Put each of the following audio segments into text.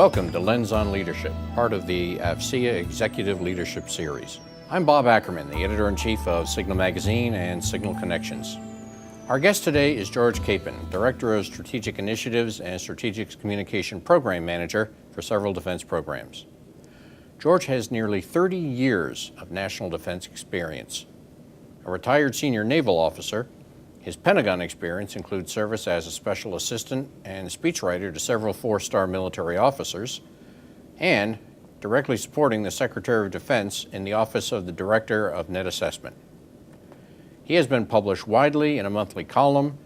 Welcome to Lens on Leadership, part of the AFCEA Executive Leadership Series. I'm Bob Ackerman, the Editor-in-Chief of Signal Magazine and Signal Connections. Our guest today is George Capen, Director of Strategic Initiatives and Strategic Communication Program Manager for several defense programs. George has nearly 30 years of national defense experience. A retired senior naval officer, his Pentagon experience includes service as a special assistant and speechwriter to several four-star military officers, and directly supporting the Secretary of Defense in the Office of the Director of Net Assessment. He has been published widely in a monthly column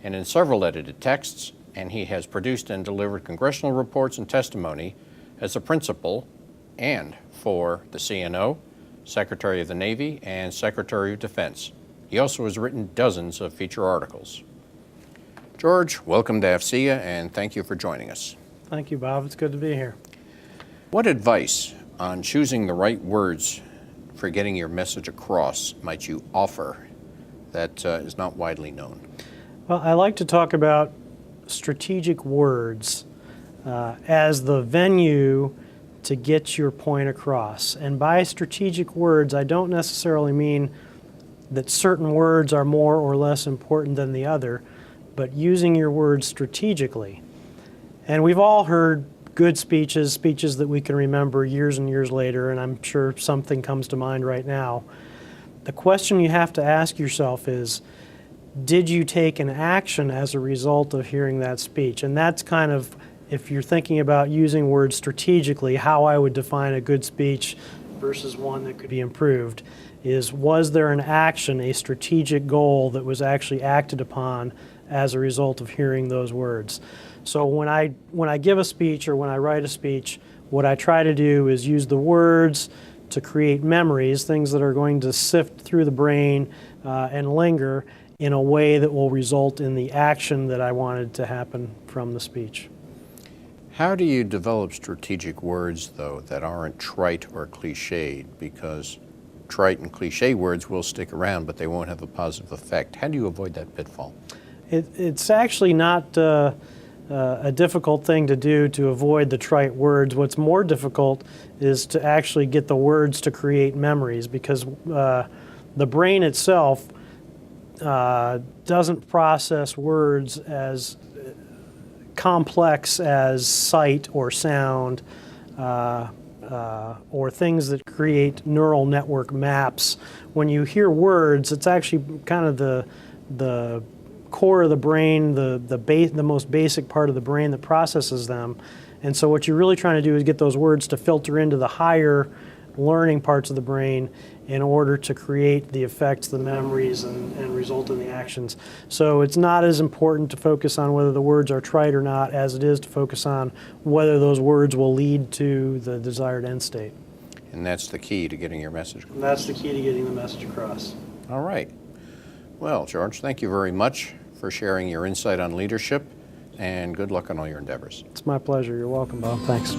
and in several edited texts, and he has produced and delivered congressional reports and testimony as a principal and for the CNO, Secretary of the Navy, and Secretary of Defense. He also has written dozens of feature articles. George, welcome to AFCEA, and thank you for joining us. Thank you, Bob. It's good to be here. What advice on choosing the right words for getting your message across might you offer that is not widely known? Well, I like to talk about strategic words as the venue to get your point across. And by strategic words, I don't necessarily mean that certain words are more or less important than the other, but using your words strategically. And we've all heard good speeches that we can remember years and years later, and I'm sure something comes to mind right now. The question you have to ask yourself is, did you take an action as a result of hearing that speech? And that's kind of, if you're thinking about using words strategically, how I would define a good speech versus one that could be improved. Was there an action, a strategic goal that was actually acted upon as a result of hearing those words? So when I give a speech or when I write a speech, what I try to do is use the words to create memories, things that are going to sift through the brain and linger in a way that will result in the action that I wanted to happen from the speech. How do you develop strategic words, though, that aren't trite or cliched? Because trite and cliche words will stick around, but they won't have a positive effect. How do you avoid that pitfall? It's actually not a difficult thing to do to avoid the trite words. What's more difficult is to actually get the words to create memories, because the brain itself doesn't process words as complex as sight or sound or things that create neural network maps. When you hear words, it's actually kind of the core of the brain, the most basic part of the brain that processes them. And so what you're really trying to do is get those words to filter into the higher learning parts of the brain in order to create the effects, the memories, and result in the actions. So it's not as important to focus on whether the words are trite or not as it is to focus on whether those words will lead to the desired end state. And that's the key to getting your message across. That's the key to getting the message across. All right. Well, George, thank you very much for sharing your insight on leadership, and good luck on all your endeavors. It's my pleasure. You're welcome, Bob. Thanks.